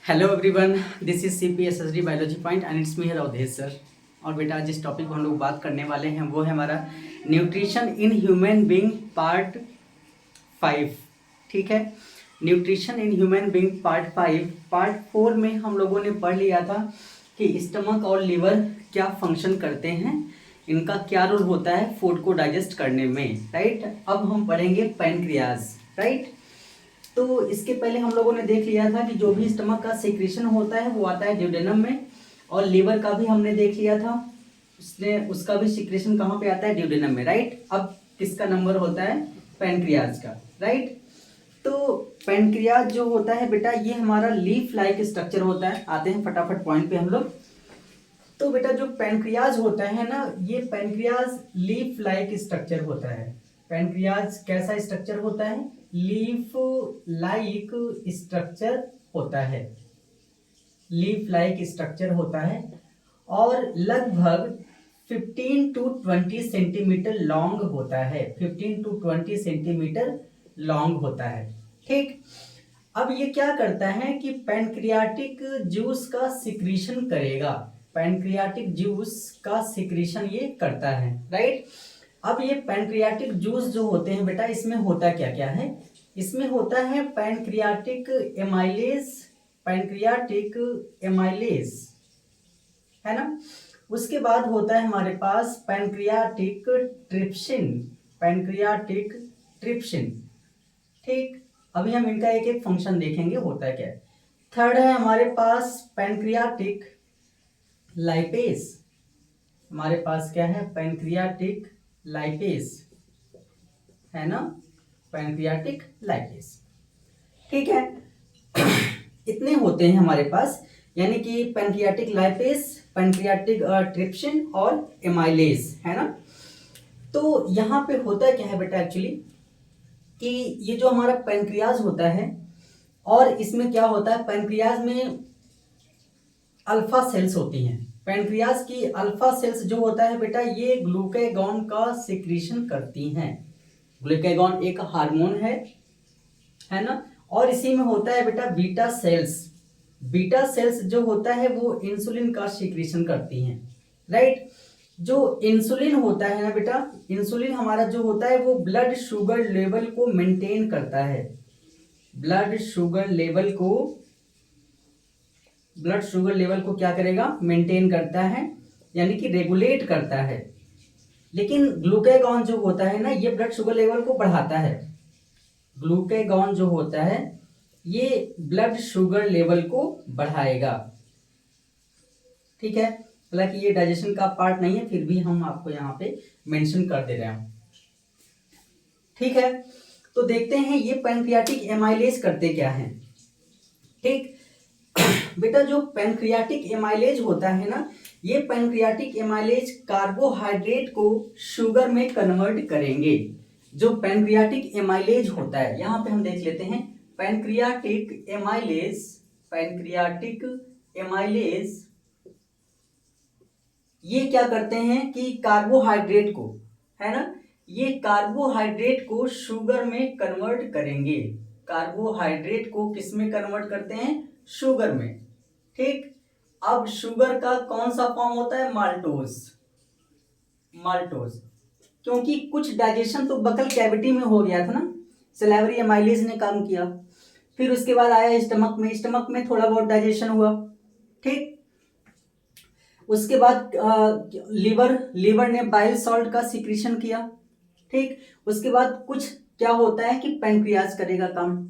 Hello everyone, this is CPSSD biology point and it's me Avdhesh sir. और बेटा जिस topic पर हम लोग बात करने वाले हैं वो है हमारा nutrition in human being part 5। ठीक है, nutrition in human being part 5। Part 4 में हम लोगों ने पढ़ लिया था कि स्टमक और लिवर क्या फंक्शन करते हैं, इनका क्या रोल होता है फूड को डाइजेस्ट करने में, राइट। अब हम पढ़ेंगे पैनक्रियाज, राइट। तो इसके पहले हम लोगों ने देख लिया था कि जो भी स्टमक का सिक्रीशन होता है वो आता है ड्यूडेनम में, और लीवर का भी हमने देख लिया था, उसका भी सिक्रीशन कहाँ पे आता है, ड्यूडेनम में, राइट। अब किसका नंबर होता है, पैनक्रियाज का, राइट। तो पैनक्रियाज जो होता है बेटा ये हमारा लीफ लाइक स्ट्रक्चर होता है। आते हैं फटाफट पॉइंट पे हम लोग। तो बेटा जो पैनक्रियाज होता है ना, ये पैनक्रियाज लीफ लाइक स्ट्रक्चर होता है। पैनक्रियाज कैसा स्ट्रक्चर होता है, लीफ लाइक स्ट्रक्चर होता है, लीफ लाइक स्ट्रक्चर होता है, और लगभग 15 to 20 सेंटीमीटर लॉन्ग होता है, 15 to 20 सेंटीमीटर लॉन्ग होता है, ठीक। अब ये क्या करता है कि पैनक्रियाटिक जूस का सिक्रीशन करेगा, पैनक्रियाटिक जूस का सिक्रीशन ये करता है, राइट। अब ये पैनक्रियाटिक जूस जो होते हैं बेटा, इसमें होता क्या क्या है, इसमें होता है पैनक्रियाटिक एमाइलेज, पैनक्रियाटिक एमाइलेज है ना। उसके बाद होता है हमारे पास पैनक्रियाटिक ट्रिप्सिन, पैनक्रियाटिक ट्रिप्सिन, ठीक। अभी हम इनका एक एक फंक्शन देखेंगे होता क्या है। थर्ड है हमारे पास पैनक्रियाटिक लाइपेज, हमारे पास क्या है, पैनक्रियाटिक लाइपेज है ना, पैनक्रियाटिक लाइपेज, ठीक है। इतने होते हैं हमारे पास, यानी कि पैनक्रियाटिक लाइपेज, पैनक्रियाटिक ट्रिप्सिन और एमाइलेज है ना। तो यहाँ पे होता क्या है बेटा एक्चुअली कि ये जो हमारा पैनक्रियाज होता है, और इसमें क्या होता है, पैनक्रियाज में अल्फा सेल्स होती हैं। पैनक्रियाज की अल्फा सेल्स जो होता है बेटा, ये ग्लूकागॉन का सिक्रीशन करती हैं। ग्लूकागॉन एक हार्मोन है ना। और इसी में होता है बेटा बीटा सेल्स, बीटा सेल्स जो होता है वो इंसुलिन का सिक्रीशन करती हैं, राइट। जो इंसुलिन होता है ना बेटा, इंसुलिन हमारा जो होता है वो ब्लड शुगर लेवल को मेंटेन करता है, ब्लड शुगर लेवल को, ब्लड शुगर लेवल को क्या करेगा, मेंटेन करता है, यानी कि रेगुलेट करता है। लेकिन ग्लूकागॉन जो होता है ना, ये ब्लड शुगर लेवल को बढ़ाता है। ग्लूकागॉन जो होता है ये ब्लड शुगर लेवल को बढ़ाएगा, ठीक है। हालांकि ये डाइजेशन का पार्ट नहीं है, फिर भी हम आपको यहाँ पे मेंशन कर दे रहे हैं, ठीक है। तो देखते हैं ये पैनक्रियाटिक एमाइलेज करते क्या है, ठीक। बेटा जो पैनक्रियाटिक एमाइलेज होता है ना, ये पैनक्रियाटिक एमाइलेज कार्बोहाइड्रेट को शुगर में कन्वर्ट करेंगे। जो पैनक्रियाटिक एमाइलेज होता है, यहाँ पे हम देख लेते हैं पैनक्रियाटिक एमाइलेज, पैनक्रियाटिक एमाइलेज ये क्या करते हैं कि कार्बोहाइड्रेट को, है ना, ये कार्बोहाइड्रेट को शुगर में कन्वर्ट करेंगे। कार्बोहाइड्रेट को किस में कन्वर्ट करते हैं, शुगर में, ठीक। अब शुगर का कौन सा फॉर्म होता है, माल्टोज, माल्टोज। क्योंकि कुछ डाइजेशन तो बकल कैविटी में हो गया था ना, सलाइवरी एमाइलेज ने काम किया, फिर उसके बाद आया स्टमक में, स्टमक में थोड़ा बहुत डाइजेशन हुआ, ठीक। उसके बाद लीवर ने बाइल सॉल्ट का सिक्रीशन किया, ठीक। उसके बाद कुछ क्या होता है कि पैनक्रियाज करेगा काम।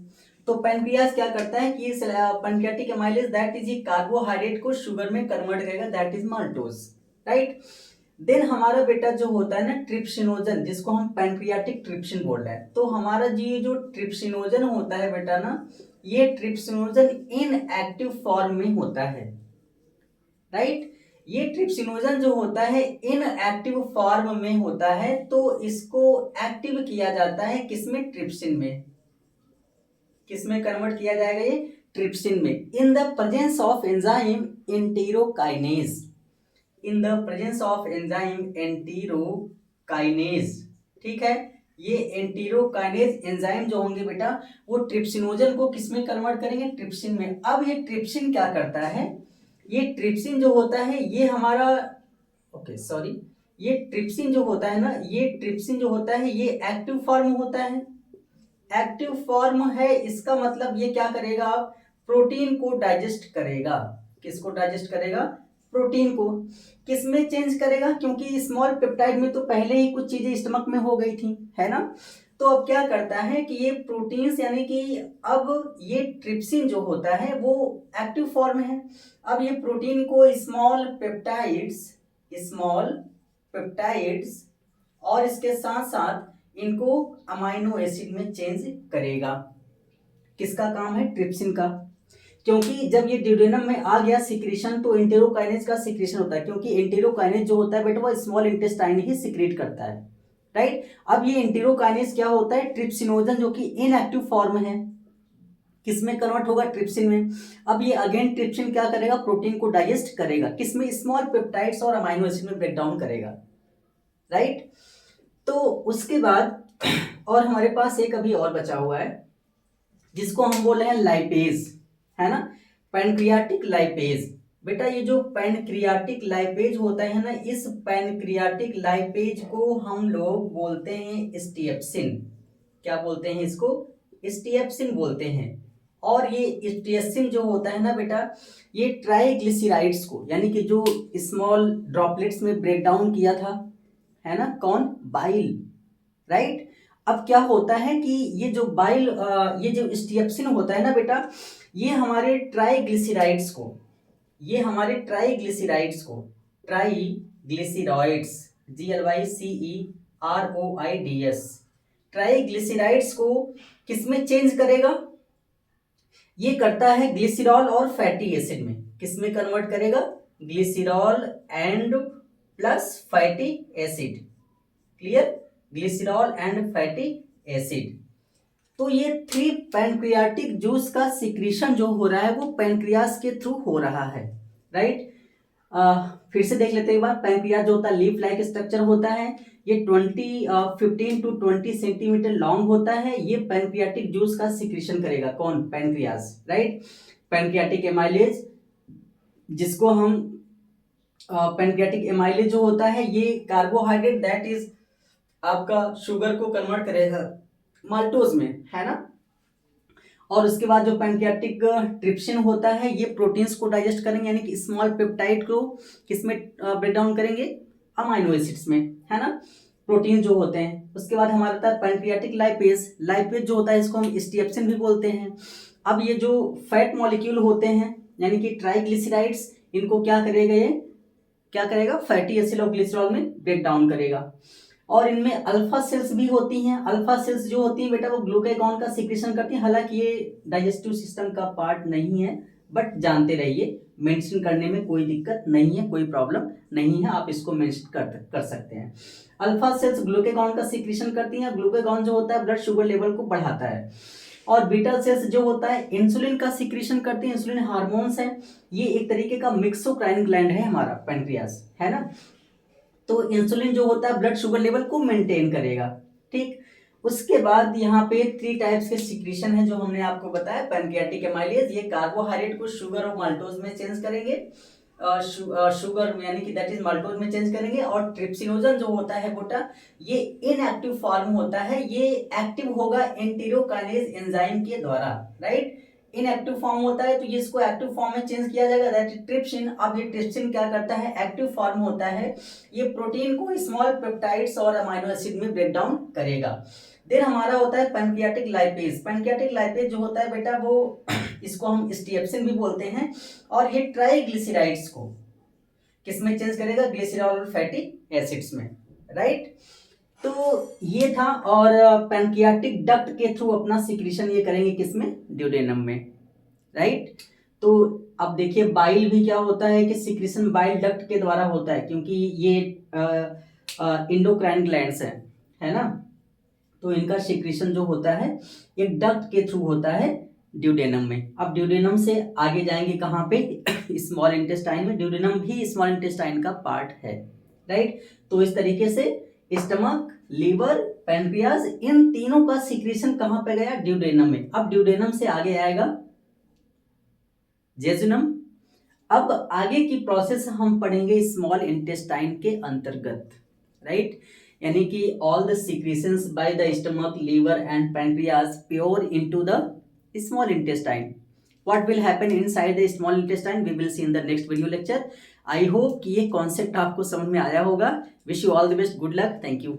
तो पैनक्रियाज क्या करता है कि पैनक्रियाटिक एमाइलेज दैट इज ये कार्बोहाइड्रेट को शुगर में कन्वर्ट करेगा, that is maltose, right. Then हमारा बेटा जो होता है ना ट्रिप्सिनोजन, जिसको हम पैनक्रियाटिक ट्रिप्सिन बोल रहे हैं, तो हमारा ये जो ट्रिप्सिनोजन होता है बेटा ना, ये ट्रिप्सिनोजन इनएक्टिव फॉर्म में होता है, राइट। ये ट्रिप्सिनोजन जो होता है इनएक्टिव फॉर्म में होता है, तो इसको एक्टिव किया जाता है किसमें, ट्रिप्सिन में। किसमें कन्वर्ट किया जाएगा, ये ट्रिप्सिन में, in the presence of enzyme enterokinase, in the presence of enzyme enterokinase, ठीक है। ये एंटीरोकाइनेज एंजाइम जो होंगे बेटा वो ट्रिप्सिनोजन को किसमें कन्वर्ट करेंगे, ट्रिप्सिन में। अब ये ट्रिप्सिन क्या करता है, ये ट्रिप्सिन जो होता है ये हमारा ओके सॉरी, ये ट्रिप्सिन जो होता है ना, ये ट्रिप्सिन जो होता है ये एक्टिव फॉर्म होता है। एक्टिव फॉर्म है इसका मतलब ये क्या करेगा, आप प्रोटीन को डाइजेस्ट करेगा। किसको डाइजेस्ट करेगा, प्रोटीन को। किस में चेंज करेगा, क्योंकि स्मॉल पेप्टाइड में तो पहले ही कुछ चीजें स्टमक में हो गई थी, है ना। तो अब क्या करता है कि ये प्रोटीन्स यानी कि अब ये ट्रिप्सिन जो होता है वो एक्टिव फॉर्म है। अब ये प्रोटीन को स्मॉल पेप्टाइड्स और इसके साथ साथ इनको अमाइनो एसिड में चेंज करेगा। किसका काम है, ट्रिप्सिन का। क्योंकि जब ये ड्यूडेनम में आ गया सिक्रीशन तो एंटेरोकाइनेज का सिक्रीशन होता है, क्योंकि एंटेरोकाइनेज जो होता है बेटा वो स्मॉल इंटेस्टाइन ही सिक्रेट करता है, राइट। अब ये एंटेरोकाइनेज क्या होता है, ट्रिप्सिनोजन जो कि इनएक्टिव फॉर्म है, किसमें कन्वर्ट होगा, ट्रिप्सिन में। अब ये अगेन ट्रिप्सिन क्या करेगा, प्रोटीन को डाइजेस्ट करेगा, किसमें, स्मॉल पेप्टाइड्स और अमाइनो एसिड में ब्रेक डाउन करेगा, राइट। तो उसके बाद और हमारे पास एक अभी और बचा हुआ है जिसको हम बोल रहे हैं लाइपेज, है ना, पैनक्रियाटिक लाइपेज। बेटा ये जो पैनक्रियाटिक लाइपेज होता है ना, इस पैनक्रियाटिक लाइपेज को हम लोग बोलते हैं स्टिएप्सिन। क्या बोलते हैं इसको, स्टिएप्सिन बोलते हैं। और ये स्टिएप्सिन जो होता है ना बेटा, ये ट्राइग्लिसराइड्स को यानी कि जो स्मॉल ड्रॉपलेट्स में ब्रेक डाउन किया था, है ना, कौन, बाइल, राइट। अब क्या होता है कि ये जो बाइल ये जो स्टिएप्सिन होता है ना बेटा, ये हमारे ट्राइग्लिसराइड्स को ट्राइग्लिसराइड्स GLYCEROIDS ट्राइग्लिसराइड्स को किसमें चेंज करेगा, ये करता है ग्लिसरॉल और फैटी एसिड में। किसमें कन्वर्ट करेगा, glycerol and plus fatty acid, clear, glycerol and fatty acid. तो ये थ्री पैनक्रियाटिक जूस का सिक्रीशन जो हो रहा है वो पैनक्रियास के थ्रू हो रहा है, राइट। फिर से देख लेते हैं एक बार। पैनक्रियास जो होता है लीफ लाइक स्ट्रक्चर होता है, ये 15 to 20 सेंटीमीटर लॉन्ग होता है। ये पैनक्रियाटिक जूस का सिक्रीशन करेगा, कौन, पैनक्रियास, राइट। पैनक्रियाटिक एमाइलेज जिसको हम पैनक्रियाटिक एमाइलेज जो होता है ये कार्बोहाइड्रेट दैट इज आपका शुगर को कन्वर्ट करेगा माल्टोज में, है ना। और उसके बाद जो पैनक्रियाटिक ट्रिप्सिन होता है ये प्रोटीन्स को डाइजेस्ट करेंगे, यानी कि स्मॉल पेप्टाइड को किसमें ब्रेक डाउन करेंगे, अमाइनो एसिड्स में, है ना, प्रोटीन जो होते हैं। उसके बाद हमारा होता है पैनक्रियाटिक लाइपेज जो होता है इसको हम स्टिएप्सिन भी बोलते हैं। अब ये जो फैट मॉलिक्यूल होते हैं यानी कि ट्राइग्लिसराइड्स, इनको क्या करेगा, फैटी एसिड और ग्लिसरॉल में ब्रेक डाउन करेगा। और इनमें अल्फा सेल्स भी होती हैं। अल्फा सेल्स जो होती हैं बेटा वो ग्लूकागॉन का सिक्रेशन करती हैं, हालांकि ये डाइजेस्टिव सिस्टम का पार्ट नहीं है, बट जानते रहिए, मेंशन करने में कोई दिक्कत नहीं है, कोई प्रॉब्लम नहीं है, आप इसको मेंशन कर सकते हैं। अल्फा सेल्स ग्लूकागॉन का सिक्रेशन करती हैं। ग्लूकागॉन जो होता है ब्लड शुगर लेवल को बढ़ाता है। और बीटा सेल्स जो होता है इंसुलिन का सिक्रेशन करती है। इंसुलिन हार्मोन्स है, ये एक तरीके का मिक्सोक्राइन ग्लैंड है हमारा पैनक्रियास, है ना। तो इंसुलिन जो होता है ब्लड शुगर लेवल को मेंटेन करेगा, ठीक। उसके बाद यहाँ पे 3 टाइप्स के सिक्रीशन है जो हमने आपको बताया। पैनक्रियाटिक एमाइलेज ये कार्बोहाइड्रेट को शुगर और माल्टोज में चेंज करेंगे, शुगर यानी कि दैट इज माल्टोज में चेंज करेंगे। और ट्रिप्सिनोजन जो होता है बेटा ये इनएक्टिव फॉर्म होता है, ये एक्टिव होगा एंटीरोकाइनेज एंजाइम के द्वारा, राइट। इनएक्टिव फॉर्म होता है तो ये इसको एक्टिव फॉर्म में चेंज किया जाएगा, दैट इज ट्रिप्सिन। अब ये ट्रिप्सिन क्या करता है, एक्टिव फॉर्म होता है, ये प्रोटीन को स्मॉल पेप्टाइड्स और अमाइनो एसिड में ब्रेक डाउन करेगा। देन हमारा होता है पैनक्रियाटिक लाइपेज। पैनक्रियाटिक लाइपेज जो होता है बेटा वो इसको हम स्टिएप्सिन भी बोलते हैं। और ये ट्राइग्लिसराइड्स को किसमें चेंज करेगा, ग्लिसरॉल और फैटी एसिड्स में, राइट। तो ये था। और पैनक्रियाटिक डक्ट के थ्रू अपना सिक्रीशन ये करेंगे किसमें, ड्यूडेनम में, राइट। तो अब देखिए बाइल भी क्या होता है कि सिक्रीशन बाइल डक्ट के द्वारा होता है, क्योंकि ये इंडोक्राइन ग्लैंड्स है ना। तो इनका सिक्रीशन जो होता है एक डक्ट के थ्रू होता है ड्यूडेनम में। अब ड्यूडेनम से आगे जाएंगे कहाँ पे, स्मॉल इंटेस्टाइन में। ड्यूडेनम भी स्मॉल इंटेस्टाइन का पार्ट है, राइट। तो इस तरीके से स्टमक, लीवर, पैनक्रियाज, इन तीनों का सीक्रेशन कहां पे गया? ड्यूडेनम में। अब ड्यूडेनम से आगे आएगा जेजुनम। अब आगे की प्रोसेस हम पढ़ेंगे स्मॉल इंटेस्टाइन के अंतर्गत, राइट? यानी कि all the secretions by the stomach, liver and pancreas pour into the small intestine. What will happen inside the small intestine? We will see in the next video lecture. I hope कि ये concept आपको समझ में आया होगा. Wish you all the best. Good luck. Thank you.